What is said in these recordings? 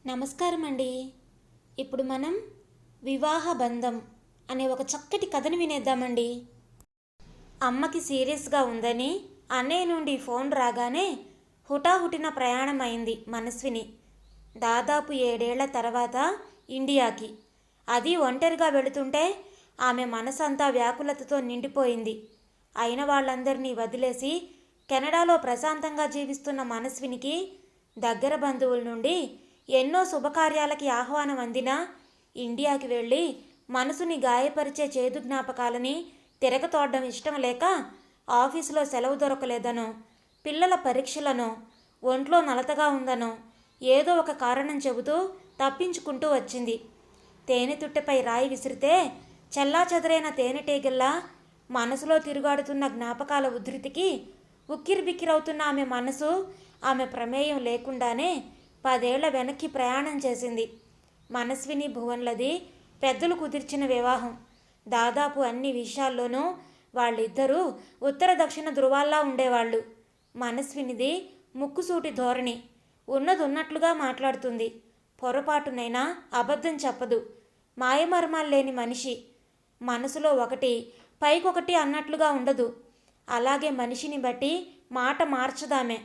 నమస్కారం అండి. ఇప్పుడు మనం వివాహ బంధం అనే ఒక చక్కటి కథను వినేద్దామండి. అమ్మకి సీరియస్గా ఉందని అన్నయ్య నుండి ఫోన్ రాగానే హుటాహుటిన ప్రయాణం అయింది మనస్విని. దాదాపు 7 ఏళ్ల తర్వాత ఇండియాకి. అది ఒంటరిగా వెళుతుంటే ఆమె మనసంతా వ్యాకులతతో నిండిపోయింది. అయిన వాళ్ళందరినీ వదిలేసి కెనడాలో ప్రశాంతంగా జీవిస్తున్న మనస్వినికి దగ్గర బంధువుల నుండి ఎన్నో శుభకార్యాలకి ఆహ్వానం అందినా ఇండియాకి వెళ్ళి మనసుని గాయపరిచే చేదు జ్ఞాపకాలని తిరగతోడడం ఇష్టం లేక ఆఫీసులో సెలవు దొరకలేదనో, పిల్లల పరీక్షలనో, ఒంట్లో నలతగా ఉందనో ఏదో ఒక కారణం చెబుతూ తప్పించుకుంటూ వచ్చింది. తేనెతుట్టెపై రాయి విసిరితే చెల్లాచెదరైన తేనెటీగల్లా మనసులో తిరుగాడుతున్న జ్ఞాపకాల ఉధృతికి ఉక్కిరిబిక్కిరవుతున్న ఆమె మనసు ఆమె ప్రమేయం లేకుండానే 10 ఏళ్ల వెనక్కి ప్రయాణం చేసింది. మనస్విని భువన్లది పెద్దలు కుదిర్చిన వివాహం. దాదాపు అన్ని విషయాల్లోనూ వాళ్ళిద్దరూ ఉత్తర దక్షిణ ధృవాల్లా ఉండేవాళ్ళు. మనస్వినిది ముక్కుసూటి ధోరణి. ఉన్నది ఉన్నట్లుగా మాట్లాడుతుంది. పొరపాటునైనా అబద్ధం చెప్పదు. మాయమర్మాలు లేని మనిషి. మనసులో ఒకటి పైకొకటి అన్నట్లుగా ఉండదు. అలాగే మనిషిని బట్టి మాట మార్చదామే.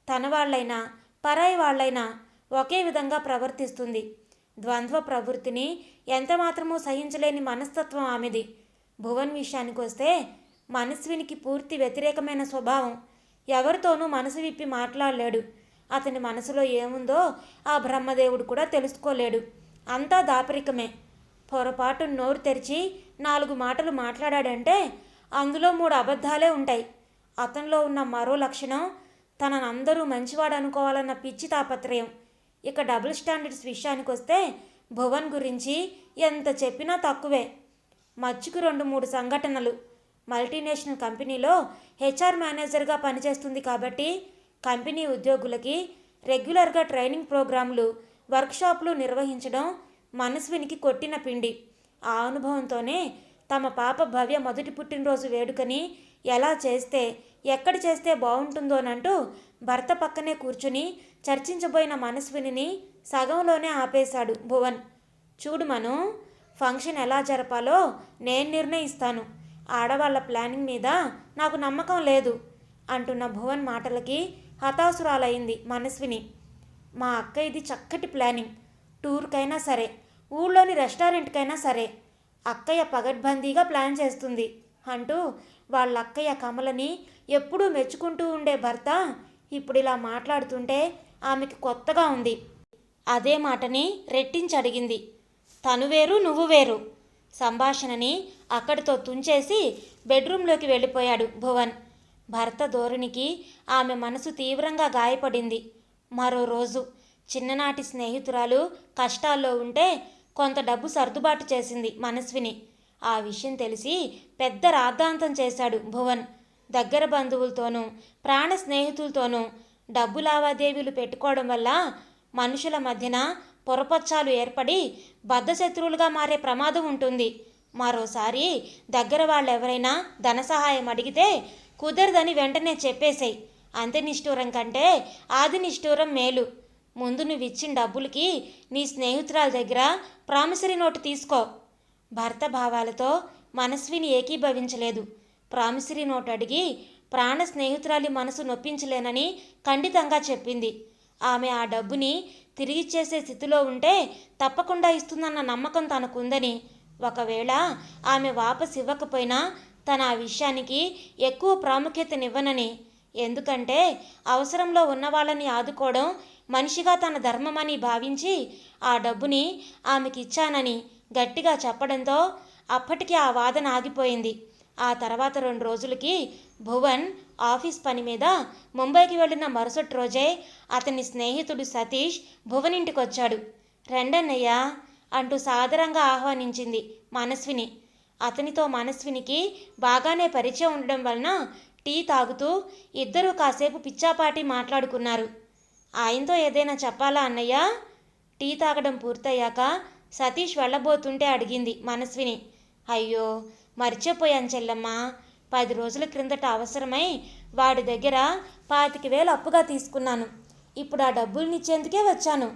తన వాళ్ళైనా పరాయి వాళ్ళైనా ఒకే విధంగా ప్రవర్తిస్తుంది. ద్వంద్వ ప్రవృత్తిని ఎంతమాత్రమూ సహించలేని మనస్తత్వం ఆమెది. భువన్ విషయానికి వస్తే మనస్వినికి పూర్తి వ్యతిరేకమైన స్వభావం. ఎవరితోనూ మనసు విప్పి మాట్లాడలేడు. అతని మనసులో ఏముందో ఆ బ్రహ్మదేవుడు కూడా తెలుసుకోలేడు. అంతా దాపరికమే. పొరపాటు నోరు తెరిచి 4 మాటలు మాట్లాడాడంటే అందులో 3 అబద్ధాలే ఉంటాయి. అతనిలో ఉన్న మరో లక్షణం తనను అందరూ మంచివాడు అనుకోవాలన్న పిచ్చి తాపత్రయం. ఇక డబుల్ స్టాండర్డ్స్ విషయానికి వస్తే భువన్ గురించి ఎంత చెప్పినా తక్కువే. మచ్చుకు 2-3 సంఘటనలు. మల్టీనేషనల్ కంపెనీలో హెచ్ఆర్ మేనేజర్గా పనిచేస్తుంది కాబట్టి కంపెనీ ఉద్యోగులకి రెగ్యులర్గా ట్రైనింగ్ ప్రోగ్రాంలు, వర్క్షాపులు నిర్వహించడం మనస్వినికి కొట్టిన పిండి. ఆ అనుభవంతోనే తమ పాప భవ్య మొదటి పుట్టినరోజు వేడుకని ఎలా చేస్తే, ఎక్కడ చేస్తే బాగుంటుందోనంటూ భర్త పక్కనే కూర్చుని చర్చించబోయిన మనస్విని సగంలోనే ఆపేశాడు భువన్. చూడు మను, ఫంక్షన్ ఎలా జరపాలో నేను నిర్ణయిస్తాను. ఆడవాళ్ళ ప్లానింగ్ మీద నాకు నమ్మకం లేదు అంటున్న భువన్ మాటలకి హతాశురాలైంది మనస్విని. మా అక్క ఇది చక్కటి ప్లానింగ్. టూర్కైనా సరే, ఊళ్ళోని రెస్టారెంట్కైనా సరే అక్కయ్య పగడ్బందీగా ప్లాన్ చేస్తుంది అంటూ వాళ్ళ అక్కయ్య కమలని ఎప్పుడూ మెచ్చుకుంటూ ఉండే భర్త ఇప్పుడు ఇలా మాట్లాడుతుంటే ఆమెకి కొత్తగా ఉంది. అదే మాటని రెట్టించి అడిగింది. తను వేరు, నువ్వు వేరు. సంభాషణని అక్కడితో తుంచేసి బెడ్రూమ్లోకి వెళ్ళిపోయాడు భువన్. భర్త ధోరణికి ఆమె మనసు తీవ్రంగా గాయపడింది. మరో రోజు చిన్ననాటి స్నేహితురాలు కష్టాల్లో ఉంటే కొంత డబ్బు సర్దుబాటు చేసింది మనస్విని. ఆ విషయం తెలిసి పెద్ద రాద్ధాంతం చేశాడు భువన్. దగ్గర బంధువులతోనూ ప్రాణ స్నేహితులతోనూ డబ్బు లావాదేవీలు పెట్టుకోవడం వల్ల మనుషుల మధ్యన పొరపచ్చాలు ఏర్పడి బద్ధశత్రువులుగా మారే ప్రమాదం ఉంటుంది. మరోసారి దగ్గర వాళ్ళెవరైనా ధన సహాయం అడిగితే కుదరదని వెంటనే చెప్పేసేయ్. అంత్య నిష్ఠూరం కంటే ఆది నిష్ఠూరం మేలు. ముందు నువ్వు ఇచ్చిన డబ్బులకి నీ స్నేహితురాల దగ్గర ప్రామిసరీ నోటు తీసుకో. భర్త భావాలతో మనస్విని ఏకీభవించలేదు. ప్రామిసరీ నోటు అడిగి ప్రాణ స్నేహితురాలి మనసు నొప్పించలేనని ఖండితంగా చెప్పింది. ఆమె ఆ డబ్బుని తిరిగిచ్చేసే స్థితిలో ఉంటే తప్పకుండా ఇస్తుందన్న నమ్మకం తనకుందని, ఒకవేళ ఆమె వాపసు ఇవ్వకపోయినా తన ఆ విషయానికి ఎక్కువ ప్రాముఖ్యతనివ్వనని, ఎందుకంటే అవసరంలో ఉన్న వాళ్ళని ఆదుకోవడం మనిషిగా తన ధర్మమని భావించి ఆ డబ్బుని ఆమెకి ఇచ్చానని గట్టిగా చెప్పడంతో అప్పటికి ఆ వాదన ఆగిపోయింది. ఆ తర్వాత 2 రోజులకి భువన్ ఆఫీస్ పని మీద ముంబైకి వెళ్ళిన మరుసటి రోజే అతని స్నేహితుడు సతీష్ భువన్ ఇంటికి వచ్చాడు. రెండన్నయ్య అంటూ సాదరంగా ఆహ్వానించింది మనస్విని. అతనితో మనస్వినికి బాగానే పరిచయం ఉండడం వలన టీ తాగుతూ ఇద్దరూ కాసేపు పిచ్చాపాటి మాట్లాడుకున్నారు. ఆయనతో ఏదైనా చెప్పాలా అన్నయ్య? టీ తాగడం పూర్తయ్యాక సతీష్ వెళ్ళబోతుంటే అడిగింది మనస్విని. అయ్యో మర్చిపోయాను చెల్లమ్మ. 10 రోజుల క్రిందట అవసరమై వాడి దగ్గర 25,000 అప్పుగా తీసుకున్నాను. ఇప్పుడు ఆ డబ్బుల్నిచ్చేందుకే వచ్చాను.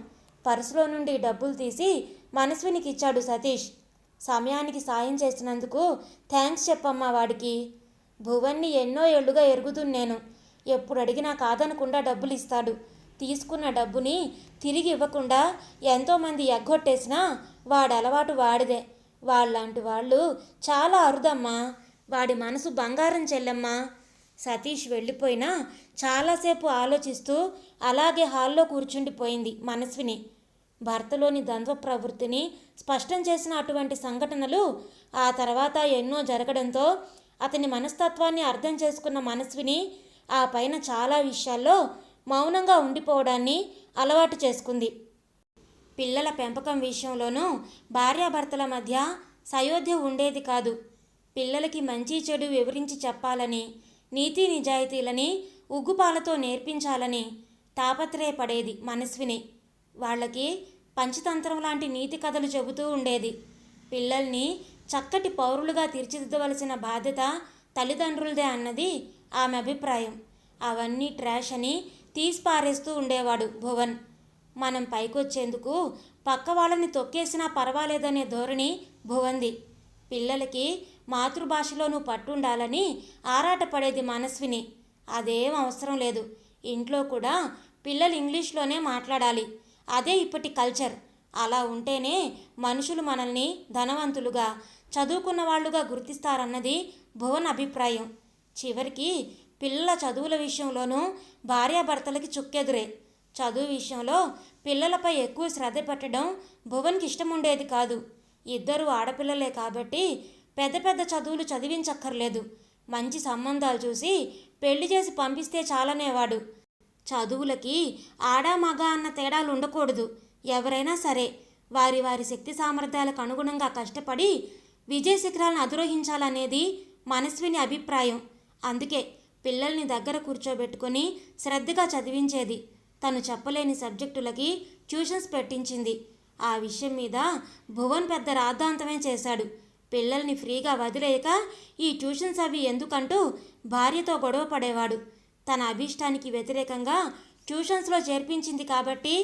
పర్సులో నుండి డబ్బులు తీసి మనస్వినికి ఇచ్చాడు సతీష్. సమయానికి సాయం చేసినందుకు థ్యాంక్స్ చెప్పమ్మా వాడికి. భువన్ని ఎన్నో ఏళ్లుగా ఎరుగుతున్నాను. ఎప్పుడు అడిగినా కాదనకుండా డబ్బులు ఇస్తాడు. తీసుకున్న డబ్బుని తిరిగి ఇవ్వకుండా ఎంతోమంది ఎగ్గొట్టేసినా వాడి అలవాటు వాడిదే. వాళ్ళంటి వాళ్ళు చాలా అరుదమ్మా. వాడి మనసు బంగారం చెల్లెమ్మా. సతీష్ వెళ్ళిపోయినా చాలాసేపు ఆలోచిస్తూ అలాగే హాల్లో కూర్చుండిపోయింది మనస్విని. భర్తలోని ద్వంద్వ ప్రవృత్తిని స్పష్టం చేసిన అటువంటి సంఘటనలు ఆ తర్వాత ఎన్నో జరగడంతో అతని మనస్తత్వాన్ని అర్థం చేసుకున్న మనస్విని ఆ పైన చాలా విషయాల్లో మౌనంగా ఉండిపోవడాన్ని అలవాటు చేసుకుంది. పిల్లల పెంపకం విషయంలోనూ భార్యాభర్తల మధ్య సయోధ్య ఉండేది కాదు. పిల్లలకి మంచి చెడు వివరించి చెప్పాలని, నీతి నిజాయితీలని ఉగ్గుపాలతో నేర్పించాలని తాపత్రయపడేది మనస్విని. వాళ్ళకి పంచతంత్రం లాంటి నీతి కథలు చెబుతూ ఉండేది. పిల్లల్ని చక్కటి పౌరులుగా తీర్చిదిద్దవలసిన బాధ్యత తల్లిదండ్రులదే అన్నది ఆమె అభిప్రాయం. అవన్నీ ట్రాష్ అని తీసిపారేస్తూ ఉండేవాడు భువన్. మనం పైకొచ్చేందుకు పక్క వాళ్ళని తొక్కేసినా పర్వాలేదనే ధోరణి భువంది. పిల్లలకి మాతృభాషలోనూ పట్టుండాలని ఆరాటపడేది మనస్విని. అదేం అవసరం లేదు. ఇంట్లో కూడా పిల్లలు ఇంగ్లీష్లోనే మాట్లాడాలి. అదే ఇప్పటి కల్చర్. అలా ఉంటేనే మనుషులు మనల్ని ధనవంతులుగా, చదువుకున్న వాళ్ళుగా గుర్తిస్తారన్నది భువన్ అభిప్రాయం. చివరికి పిల్లల చదువుల విషయంలోనూ భార్యాభర్తలకి చుక్కెదురే. చదువు విషయంలో పిల్లలపై ఎక్కువ శ్రద్ధ పెట్టడం భువన్కి ఇష్టం ఉండేది కాదు. ఇద్దరు ఆడపిల్లలే కాబట్టి పెద్ద పెద్ద చదువులు చదివించక్కర్లేదు. మంచి సంబంధాలు చూసి పెళ్లి చేసి పంపిస్తే చాలనేవాడు. చదువులకి ఆడా మగ అన్న తేడాలు ఉండకూడదు. ఎవరైనా సరే వారి వారి శక్తి సామర్థ్యాలకు అనుగుణంగా కష్టపడి విజయ శిఖరాలను అధిరోహించాలనేది మనస్విని అభిప్రాయం. అందుకే పిల్లల్ని దగ్గర కూర్చోబెట్టుకొని శ్రద్ధగా చదివించేది. తను చెప్పలేని సబ్జెక్టులకి ట్యూషన్స్ పెట్టించింది. ఆ విషయం మీద భువన్ పెద్ద రాద్ధాంతమే చేశాడు. పిల్లల్ని ఫ్రీగా వదిలేయక ఈ ట్యూషన్స్ అవి ఎందుకంటూ భార్యతో గొడవ పడేవాడు. తన అభీష్టానికి వ్యతిరేకంగా ట్యూషన్స్లో చేర్పించింది కాబట్టి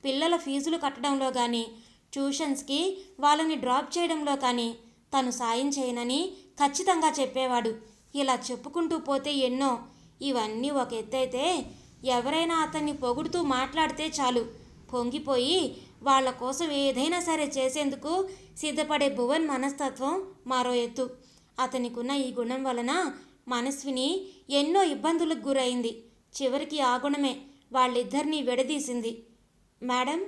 పిల్లల ఫీజులు కట్టడంలో కానీ, ట్యూషన్స్కి వాళ్ళని డ్రాప్ చేయడంలో కానీ తను సాయం చేయనని ఖచ్చితంగా చెప్పేవాడు. ఇలా చెప్పుకుంటూ పోతే ఎన్నో. ఇవన్నీ ఒక ఎత్తైతే ఎవరైనా అతన్ని పొగుడుతూ మాట్లాడితే చాలు పొంగిపోయి వాళ్ళ కోసం ఏదైనా సరే చేసేందుకు సిద్ధపడే భువన్ మనస్తత్వం మరో ఎత్తు. అతనికున్న ఈ గుణం వలన మనస్విని ఎన్నో ఇబ్బందులకు గురైంది. చివరికి ఆ గుణమే వాళ్ళిద్దరినీ విడదీసింది. Madam,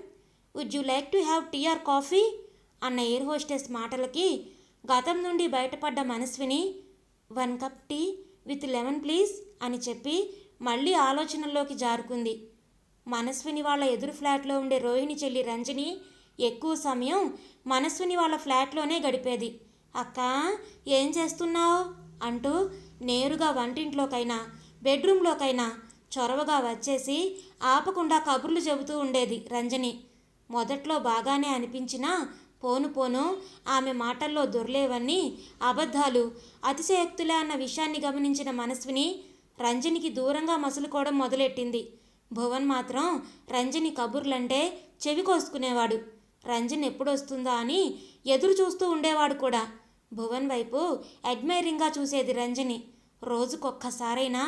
would you like to have tea or coffee అన్న ఎయిర్ హోస్టెస్ మాటలకి గతం నుండి బయటపడ్డ Manasvini 1 cup tea with lemon please అని చెప్పి మళ్ళీ ఆలోచనల్లోకి జారుకుంది. మనస్విని వాళ్ళ ఎదురు ఫ్లాట్లో ఉండే రోహిణి చెల్లి రంజని ఎక్కువ సమయం మనస్విని వాళ్ళ ఫ్లాట్లోనే గడిపేది. అక్క, ఏం చేస్తున్నావు అంటూ నేరుగా వంటింట్లోకైనా బెడ్రూమ్లోకైనా చొరవగా వచ్చేసి ఆపకుండా కబుర్లు చెబుతూ ఉండేది రంజని. మొదట్లో బాగానే అనిపించినా పోను పోను ఆమె మాటల్లో దొర్లేవన్నీ అబద్ధాలు, అతిశయోక్తులే అన్న విషయాన్ని గమనించిన మనస్విని రంజనికి దూరంగా మసులుకోవడం మొదలెట్టింది. భువన్ మాత్రం రంజని కబుర్లంటే చెవి కోసుకునేవాడు. రంజన్ ఎప్పుడొస్తుందా అని ఎదురు చూస్తూ ఉండేవాడు కూడా. భువన్ వైపు అడ్మైరింగ్గా చూసేది రంజని. రోజుకొక్కసారైనా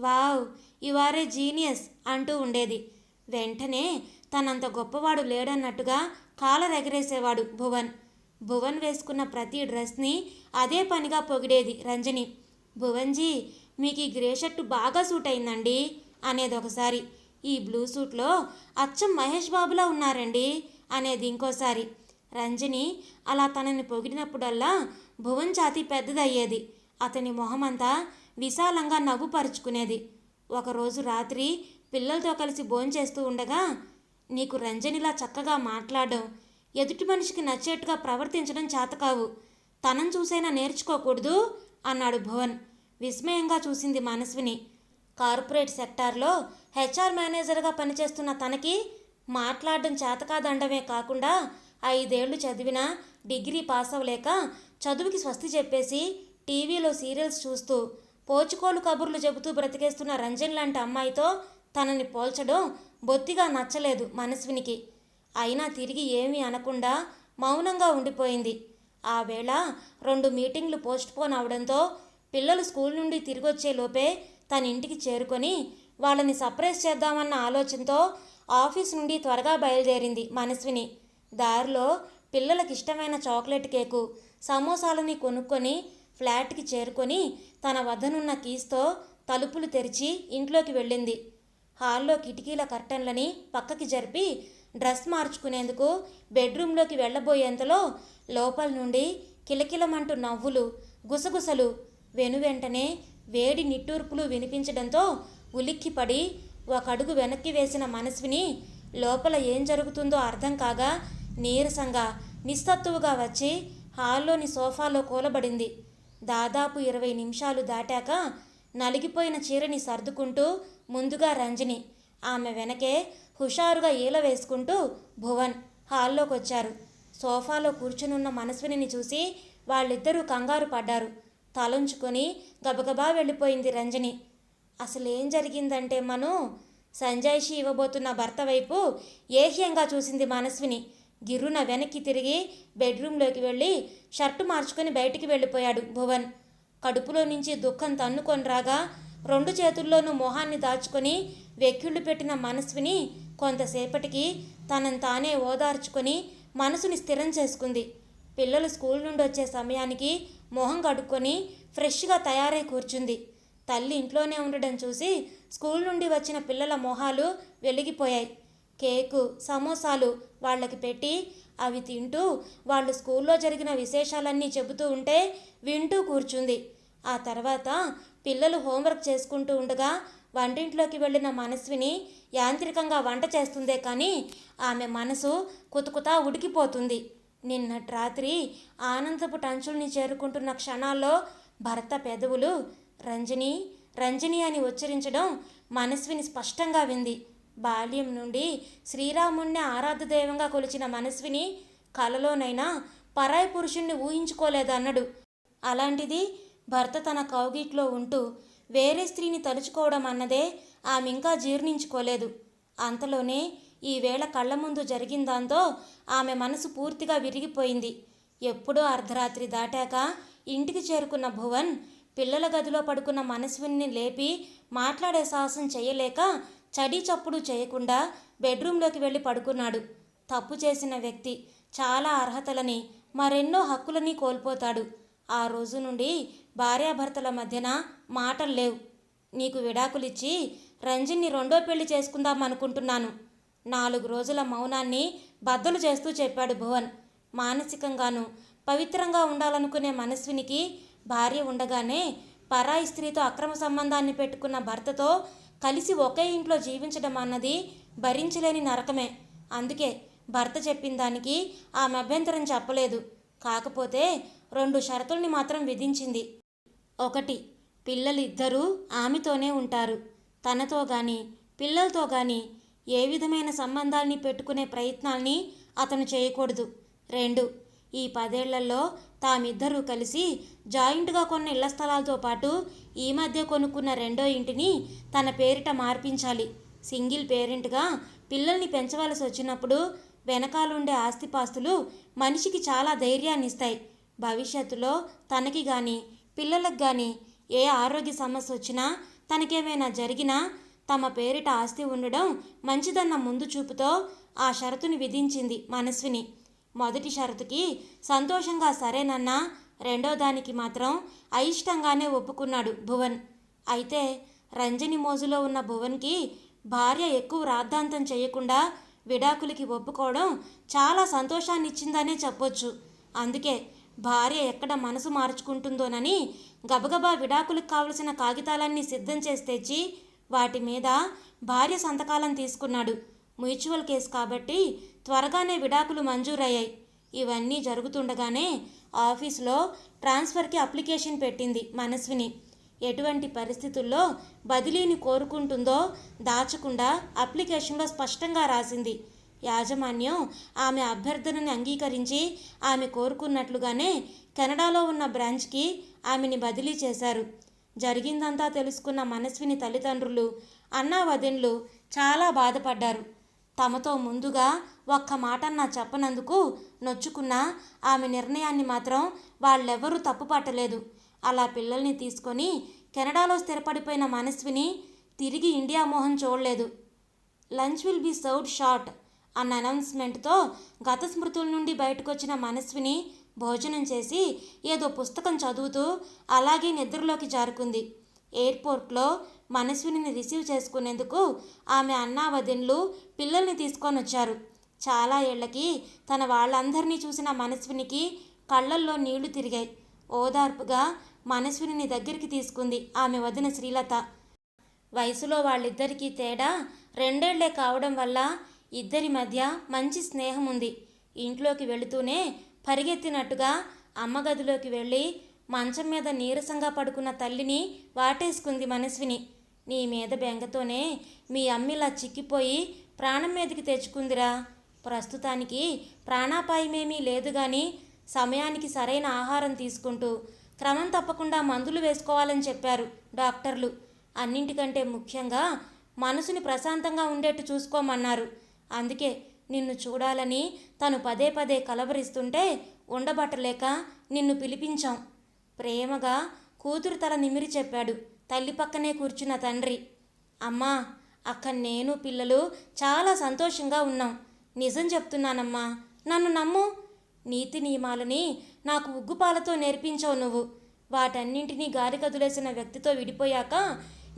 wow, you are a genius అంటూ ఉండేది. వెంటనే తనంత గొప్పవాడు లేడన్నట్టుగా కాలర్ ఎగరేసేవాడు భువన్. భువన్ వేసుకున్న ప్రతి డ్రెస్ని అదే పనిగా పొగిడేది రంజని. భువన్జీ, మీకు ఈ గ్రే షర్టు బాగా సూట్ అయిందండి అనేది ఒకసారి. ఈ బ్లూ సూట్లో అచ్చం మహేష్ బాబులా ఉన్నారండి అనేది ఇంకోసారి. రంజని అలా తనని పొగిడినప్పుడల్లా భువన్ ఛాతీ పెద్దదయ్యేది. అతని మొహమంతా విశాలంగా నవ్వు పరుచుకునేది. ఒకరోజు రాత్రి పిల్లలతో కలిసి భోంచేస్తూ ఉండగా, నీకు రంజనిలా చక్కగా మాట్లాడడం, ఎదుటి మనిషికి నచ్చేట్టుగా ప్రవర్తించడం చేతకావు. తనను చూసైనా నేర్చుకోకూడదు అన్నాడు భువన్. విస్మయంగా చూసింది మనస్విని. కార్పొరేట్ సెక్టార్లో హెచ్ఆర్ మేనేజర్గా పనిచేస్తున్న తనకి మాట్లాడడం చేతకాదండమే కాకుండా 5 ఏళ్లు చదివినా డిగ్రీ పాస్ అవ్వలేక చదువుకి స్వస్తి చెప్పేసి టీవీలో సీరియల్స్ చూస్తూ పోచుకోలు కబుర్లు చెబుతూ బ్రతికేస్తున్న రంజన్ లాంటి అమ్మాయితో తనని పోల్చడం బొత్తిగా నచ్చలేదు మనస్వినికి. అయినా తిరిగి ఏమీ అనకుండా మౌనంగా ఉండిపోయింది. ఆ వేళ 2 మీటింగ్లు పోస్ట్పోన్ అవడంతో పిల్లలు స్కూల్ నుండి తిరిగొచ్చే లోపే తన ఇంటికి చేరుకొని వాళ్ళని సర్ప్రైజ్ చేద్దామన్న ఆలోచనతో ఆఫీస్ నుండి త్వరగా బయలుదేరింది మనస్విని. దారిలో పిల్లలకి ఇష్టమైన చాక్లెట్ కేకు, సమోసాలని కొనుక్కొని ఫ్లాట్కి చేరుకొని తన వద్దనున్న కీస్తో తలుపులు తెరిచి ఇంట్లోకి వెళ్ళింది. హాల్లో కిటికీల కర్టన్లని పక్కకి జరిపి డ్రెస్ మార్చుకునేందుకు బెడ్రూమ్లోకి వెళ్ళబోయేంతలో లోపల నుండి కిలకిలమంటూ నవ్వులు, గుసగుసలు, వెనువెంటనే వేడి నిట్టూర్పులు వినిపించడంతో ఉలిక్కిపడి ఒక అడుగు వెనక్కి వేసిన మనస్విని లోపల ఏం జరుగుతుందో అర్థం కాగా నీరసంగా నిస్తత్తువుగా వచ్చి హాల్లోని సోఫాలో కూలబడింది. దాదాపు 20 నిమిషాలు దాటాక నలిగిపోయిన చీరని సర్దుకుంటూ ముందుగా రంజని, ఆమె వెనకే హుషారుగా ఈల వేసుకుంటూ భువన్ హాల్లోకొచ్చారు. సోఫాలో కూర్చునున్న మనస్విని చూసి వాళ్ళిద్దరూ కంగారు పడ్డారు. తలంచుకొని గబగబా వెళ్ళిపోయింది రంజని. అసలేం జరిగిందంటే సంజాయిషి ఇవ్వబోతున్న భర్త వైపు ఏహ్యంగా చూసింది మనస్విని. గిర్రున వెనక్కి తిరిగి బెడ్రూమ్లోకి వెళ్ళి షర్టు మార్చుకొని బయటికి వెళ్ళిపోయాడు భువన్. కడుపులో నుంచి దుఃఖం తన్నుకొని రాగా 2 చేతుల్లోనూ మొహాన్ని దాచుకొని వెక్కిళ్ళు పెట్టిన మనస్విని కొంతసేపటికి తనను తానే ఓదార్చుకొని మనసుని స్థిరం చేసుకుంది. పిల్లలు స్కూల్ నుండి వచ్చే సమయానికి మొహం కడుక్కొని ఫ్రెష్గా తయారై కూర్చుంది. తల్లి ఇంట్లోనే ఉండడం చూసి స్కూల్ నుండి వచ్చిన పిల్లల మొహాలు వెలిగిపోయాయి. కేకు, సమోసాలు వాళ్ళకి పెట్టి అవి తింటూ వాళ్ళు స్కూల్లో జరిగిన విశేషాలన్నీ చెబుతూ ఉంటే వింటూ కూర్చుంది. ఆ తర్వాత పిల్లలు హోంవర్క్ చేసుకుంటూ ఉండగా వంటింట్లోకి వెళ్ళిన మనస్విని యాంత్రికంగా వంట చేస్తుందే కానీ ఆమె మనసు కుతకుతా ఉడికిపోతుంది. నిన్నటి రాత్రి ఆనందపు టంచుల్ని చేరుకుంటున్న క్షణాల్లో భర్త పెదవులు రంజని రంజని అని ఉచ్చరించడం మనస్విని స్పష్టంగా వింది. బాల్యం నుండి శ్రీరాముణ్ణి ఆరాధ్య దైవంగా కొలిచిన మనస్విని కలలోనైనా పరాయి పురుషుణ్ణి ఊహించుకోలేదన్నడు. అలాంటిది భర్త తన కౌగిట్లో ఉంటూ వేరే స్త్రీని తలుచుకోవడం అన్నదే ఆమె ఇంకా జీర్ణించుకోలేదు. అంతలోనే ఈవేళ కళ్ళ ముందు జరిగిన దాంతో ఆమె మనసు పూర్తిగా విరిగిపోయింది. ఎప్పుడో అర్ధరాత్రి దాటాక ఇంటికి చేరుకున్న భువన్ పిల్లల గదిలో పడుకున్న మనస్విని లేపి మాట్లాడే సాహసం చేయలేక చడీ చప్పుడు చేయకుండా బెడ్రూమ్లోకి వెళ్ళి పడుకున్నాడు. తప్పు చేసిన వ్యక్తి చాలా అర్హతలని, మరెన్నో హక్కులని కోల్పోతాడు. ఆ రోజు నుండి భార్యాభర్తల మధ్యన మాటలు లేవు. నీకు విడాకులిచ్చి రంజన్ని 2వ పెళ్లి చేసుకుందాం అనుకుంటున్నాను. 4 రోజుల మౌనాన్ని బద్దలు చేస్తూ చెప్పాడు భువన్. మానసికంగానూ పవిత్రంగా ఉండాలనుకునే మనస్వినికి భార్య ఉండగానే పరాయి స్త్రీతో అక్రమ సంబంధాన్ని పెట్టుకున్న భర్తతో కలిసి ఒకే ఇంట్లో జీవించడం అన్నది భరించలేని నరకమే. అందుకే భర్త చెప్పిన దానికి ఆమె అభ్యంతరం చెప్పలేదు. కాకపోతే 2 షరతుల్ని మాత్రం విధించింది. 1, పిల్లలిద్దరూ ఆమెతోనే ఉంటారు. తనతో కానీ పిల్లలతో కానీ ఏ విధమైన సంబంధాల్ని పెట్టుకునే ప్రయత్నాల్ని అతను చేయకూడదు. 2, ఈ 10 ఏళ్లలో తామిద్దరూ కలిసి జాయింట్గా కొన్న ఇళ్ల స్థలాలతో పాటు ఈ మధ్య కొనుక్కున్న 2వ ఇంటిని తన పేరిట మార్పించాలి. సింగిల్ పేరెంట్గా పిల్లల్ని పెంచవలసి వచ్చినప్పుడు వెనకాలుండే ఆస్తిపాస్తులు మనిషికి చాలా ధైర్యాన్ని ఇస్తాయి. భవిష్యత్తులో తనకి కానీ పిల్లలకు కానీ ఏ ఆరోగ్య సమస్య వచ్చినా, తనకేమైనా జరిగినా తమ పేరిట ఆస్తి ఉండడం మంచిదన్న ముందు చూపుతో ఆ షరతుని విధించింది మనస్విని. మొదటి షరతుకి సంతోషంగా సరేనన్నా, 2వ దానికి మాత్రం అయిష్టంగానే ఒప్పుకున్నాడు భువన్. అయితే రంజని మోజులో ఉన్న భువన్కి భార్య ఎక్కువ రాద్ధాంతం చేయకుండా విడాకులకి ఒప్పుకోవడం చాలా సంతోషాన్ని ఇచ్చిందనే చెప్పొచ్చు. అందుకే భార్య ఎక్కడ మనసు మార్చుకుంటుందోనని గబగబా విడాకులకు కావలసిన కాగితాలన్నీ సిద్ధం చేసి తెచ్చి వాటి మీద భార్య సంతకాలను తీసుకున్నాడు. మ్యూచువల్ కేసు కాబట్టి త్వరగానే విడాకులు మంజూరయ్యాయి. ఇవన్నీ జరుగుతుండగానే ఆఫీసులో ట్రాన్స్ఫర్కి అప్లికేషన్ పెట్టింది మనస్విని. ఎటువంటి పరిస్థితుల్లో బదిలీని కోరుకుంటుందో దాచకుండా అప్లికేషన్లో స్పష్టంగా రాసింది. యాజమాన్యం ఆమె అభ్యర్థనని అంగీకరించి ఆమె కోరుకున్నట్లుగానే కెనడాలో ఉన్న బ్రాంచ్కి ఆమెని బదిలీ చేశారు. జరిగిందంతా తెలుసుకున్న మనస్విని తల్లిదండ్రులు, అన్నా వదిన్లు చాలా బాధపడ్డారు. తమతో ముందుగా ఒక్క మాటన్నా చెప్పనందుకు నొచ్చుకున్న ఆమె నిర్ణయాన్ని మాత్రం వాళ్ళెవరూ తప్పుపట్టలేదు. అలా పిల్లల్ని తీసుకొని కెనడాలో స్థిరపడిపోయిన మనస్విని తిరిగి ఇండియా మొహం చూడలేదు. Lunch will be served short అన్న అనౌన్స్మెంట్తో గత స్మృతుల నుండి బయటకొచ్చిన మనస్విని భోజనం చేసి ఏదో పుస్తకం చదువుతూ అలాగే నిద్రలోకి జారుకుంది. ఎయిర్పోర్ట్లో మనస్విని రిసీవ్ చేసుకునేందుకు ఆమె అన్నా వదిన్లు పిల్లల్ని తీసుకొని వచ్చారు. చాలా ఏళ్లకి తన వాళ్ళందరినీ చూసిన మనస్వినికి కళ్ళల్లో నీళ్లు తిరిగాయి. ఓదార్పుగా మనస్విని దగ్గరికి తీసుకుంది ఆమె వదిన శ్రీలత. వయసులో వాళ్ళిద్దరికీ తేడా 2 ఏళ్లే కావడం వల్ల ఇద్దరి మధ్య మంచి స్నేహం ఉంది. ఇంట్లోకి వెళుతూనే పరిగెత్తినట్టుగా అమ్మగదిలోకి వెళ్ళి మంచం మీద నీరసంగా పడుకున్న తల్లిని వాటేసుకుంది మనస్విని. నీ మీద బెంగతోనే మీ అమ్మిలా చిక్కిపోయి ప్రాణం మీదకి తెచ్చుకుందిరా. ప్రస్తుతానికి ప్రాణాపాయమేమీ లేదు కానీ సమయానికి సరైన ఆహారం తీసుకుంటూ క్రమం తప్పకుండా మందులు వేసుకోవాలని చెప్పారు డాక్టర్లు. అన్నింటికంటే ముఖ్యంగా మనసుని ప్రశాంతంగా ఉండేట్టు చూసుకోమన్నారు. అందుకే నిన్ను చూడాలని తను పదే పదే కలవరిస్తుంటే ఉండబట్టలేక నిన్ను పిలిపించాం. ప్రేమగా కూతురు తల నిమిరి చెప్పాడు తల్లి పక్కనే కూర్చున్న తండ్రి. అమ్మా, అక్క నేను పిల్లలు చాలా సంతోషంగా ఉన్నాం. నిజం చెప్తున్నానమ్మా, నన్ను నమ్ము. నీతి నియమాలని నాకు ఉగ్గుపాలతో నేర్పించావు నువ్వు. వాటన్నింటినీ గాలి కదులేసిన వ్యక్తితో విడిపోయాక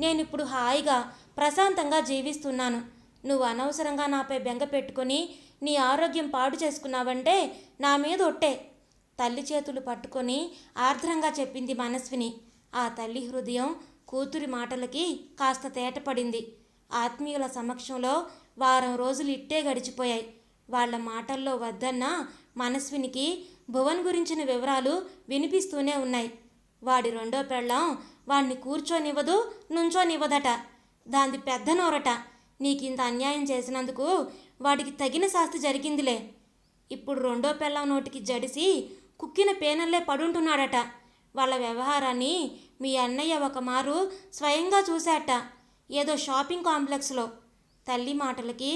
నేనిప్పుడు హాయిగా ప్రశాంతంగా జీవిస్తున్నాను. నువ్వు అనవసరంగా నాపై బెంగ పెట్టుకొని నీ ఆరోగ్యం పాడు చేసుకున్నావంటే నా మీద ఒట్టే. తల్లి చేతులు పట్టుకొని ఆర్ద్రంగా చెప్పింది మనస్విని. ఆ తల్లి హృదయం కూతురి మాటలకి కాస్త తేటపడింది. ఆత్మీయుల సమక్షంలో వారం రోజులు ఇట్టే గడిచిపోయాయి. వాళ్ల మాటల్లో వద్దన్న మనస్వినికి భువన్ గురించిన వివరాలు వినిపిస్తూనే ఉన్నాయి. వాడి రెండో పెళ్ళాం వాణ్ణి కూర్చోనివ్వదు, నుంచోనివ్వదట. దాంది పెద్ద నోరట. నీకింత అన్యాయం చేసినందుకు వాడికి తగిన శాస్తి జరిగిందిలే. ఇప్పుడు రెండో పెళ్ళాం నోటికి జడిసి కుక్కిన పేనల్లే పడుంటున్నాడట. వాళ్ళ వ్యవహారాన్ని మీ అన్నయ్య ఒకమారు స్వయంగా చూశాట, ఏదో షాపింగ్ కాంప్లెక్స్లో. తల్లి మాటలకి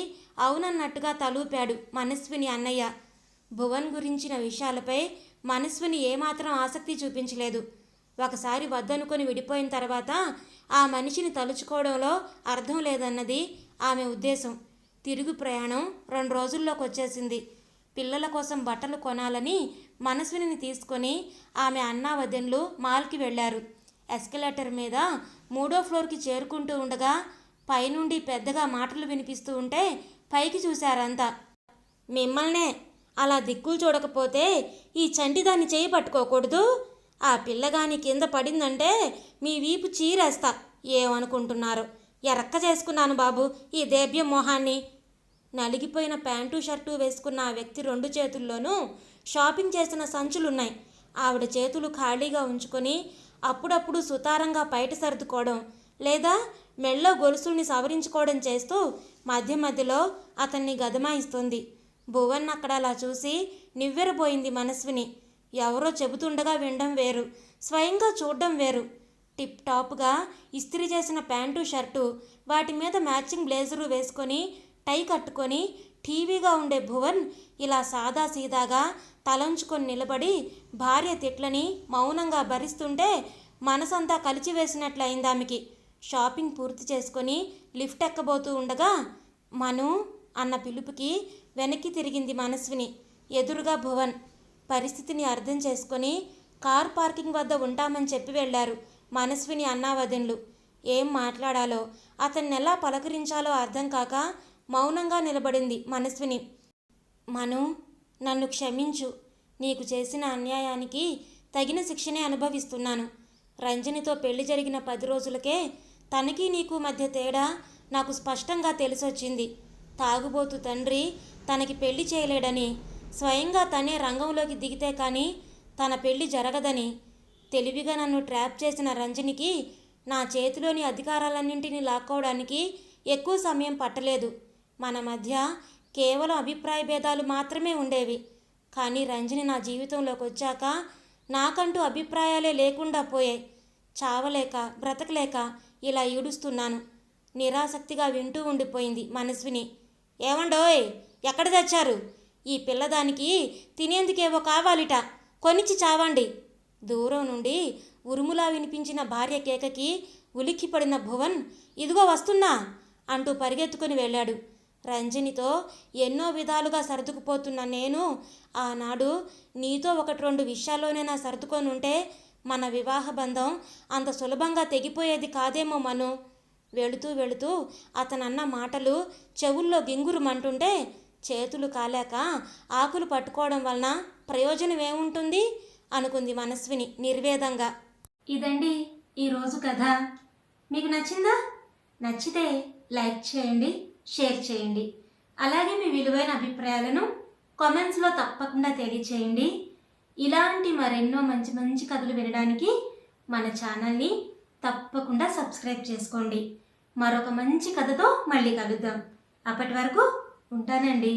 అవునన్నట్టుగా తలూపాడు మనస్విని అన్నయ్య. భువన్ గురించిన విషయాలపై మనస్విని ఏమాత్రం ఆసక్తి చూపించలేదు. ఒకసారి వద్దనుకొని విడిపోయిన తర్వాత ఆ మనిషిని తలుచుకోవడంలో అర్థం లేదన్నది ఆమె ఉద్దేశం. తిరుగు ప్రయాణం 2 రోజుల్లోకి వచ్చేసింది. పిల్లల కోసం బట్టలు కొనాలని మనస్విని తీసుకొని ఆమె అన్నా వదిన్లు మాల్కి వెళ్ళారు. ఎస్కలేటర్ మీద 3వ ఫ్లోర్కి చేరుకుంటూ ఉండగా పైనుండి పెద్దగా మాటలు వినిపిస్తూ ఉంటే పైకి చూశారంతా. మిమ్మల్నే, అలా దిక్కులు చూడకపోతే ఈ చంటిదాన్ని చేయి పట్టుకోకూడదు. ఆ పిల్లగాని కింద పడిందంటే మీ వీపు చీరేస్తా. ఏమనుకుంటున్నారు? ఎరక్క చేసుకున్నాను బాబు ఈ దేభ్యం మొహాన్ని. నలిగిపోయిన ప్యాంటు షర్టు వేసుకున్న ఆ వ్యక్తి 2 చేతుల్లోనూ షాపింగ్ చేసిన సంచులున్నాయి. ఆవిడ చేతులు ఖాళీగా ఉంచుకొని అప్పుడప్పుడు సుతారంగా బయట సర్దుకోవడం లేదా మెళ్ళో గొలుసుల్ని సవరించుకోవడం చేస్తూ మధ్య మధ్యలో అతన్ని గదమాయిస్తుంది. భువన్ అక్కడ అలా చూసి నివ్వెరపోయింది మనస్విని. ఎవరో చెబుతుండగా వినడం వేరు, స్వయంగా చూడడం వేరు. టిప్ టాప్గా ఇస్త్రీ చేసిన ప్యాంటు షర్టు, వాటి మీద మ్యాచింగ్ బ్లేజరు వేసుకొని టై కట్టుకొని టీవీగా ఉండే భువన్ ఇలా సాదాసీదాగా తలంచుకొని నిలబడి భార్య తిట్లని మౌనంగా భరిస్తుంటే మనసంతా కలిచివేసినట్లయింది ఆమెకి. షాపింగ్ పూర్తి చేసుకొని లిఫ్ట్ ఎక్కబోతూ ఉండగా మను అన్న పిలుపుకి వెనక్కి తిరిగింది మనస్విని. ఎదురుగా భువన్. పరిస్థితిని అర్థం చేసుకొని కార్ పార్కింగ్ వద్ద ఉంటామని చెప్పి వెళ్ళారు మనస్విని అన్నా వదిన్లు. ఏం మాట్లాడాలో, అతన్ని ఎలా పలకరించాలో అర్థం కాక మౌనంగా నిలబడింది మనస్విని. మను, నన్ను క్షమించు. నీకు చేసిన అన్యాయానికి తగిన శిక్షనే అనుభవిస్తున్నాను. రంజనితో పెళ్లి జరిగిన 10 రోజులకే తనకి నీకు మధ్య తేడా నాకు స్పష్టంగా తెలిసొచ్చింది. తాగుబోతు తండ్రి తనకి పెళ్లి చేయలేడని, స్వయంగా తనే రంగంలోకి దిగితే కానీ తన పెళ్లి జరగదని తెలివిగా నన్ను ట్రాప్ చేసిన రంజనికి నా చేతిలోని అధికారాలన్నింటినీ లాక్కోవడానికి ఎక్కువ సమయం పట్టలేదు. మన మధ్య కేవలం అభిప్రాయ భేదాలు మాత్రమే ఉండేవి. కానీ రంజని నా జీవితంలోకి వచ్చాక నాకంటూ అభిప్రాయాలే లేకుండా పోయాయి. చావలేక బ్రతకలేక ఇలా ఈడుస్తున్నాను. నిరాసక్తిగా వింటూ ఉండిపోయింది మనస్విని. ఏమండోయ్, ఎక్కడ తెచ్చారు? ఈ పిల్లదానికి తినేందుకేవో కావాలిట, కొనిచ్చి చావండి. దూరం నుండి ఉరుములా వినిపించిన భార్య కేకకి ఉలిక్కిపడిన భువన్, ఇదిగో వస్తున్నా అంటూ పరిగెత్తుకుని వెళ్ళాడు. రంజనితో ఎన్నో విధాలుగా సర్దుకుపోతున్న నేను ఆనాడు నీతో 1-2 విషయాల్లోనే నా సర్దుకొని ఉంటే మన వివాహ బంధం అంత సులభంగా తెగిపోయేది కాదేమో మను. వెళుతూ వెళుతూ అతనన్న మాటలు చెవుల్లో గింగురుమంటుంటే చేతులు కాలేక ఆకులు పట్టుకోవడం వలన ప్రయోజనం ఏముంటుంది అనుకుంది మనస్విని నిర్వేదంగా. ఇదండి ఈరోజు కథ. మీకు నచ్చిందా? నచ్చితే లైక్ చేయండి, షేర్ చేయండి. అలాగే మీ విలువైన అభిప్రాయాలను కామెంట్స్లో తప్పకుండా తెలియచేయండి. ఇలాంటి మరెన్నో మంచి మంచి కథలు వినడానికి మన ఛానల్ని తప్పకుండా సబ్స్క్రైబ్ చేసుకోండి. మరొక మంచి కథతో మళ్ళీ కలుద్దాం. అప్పటి వరకు ఉంటానండి.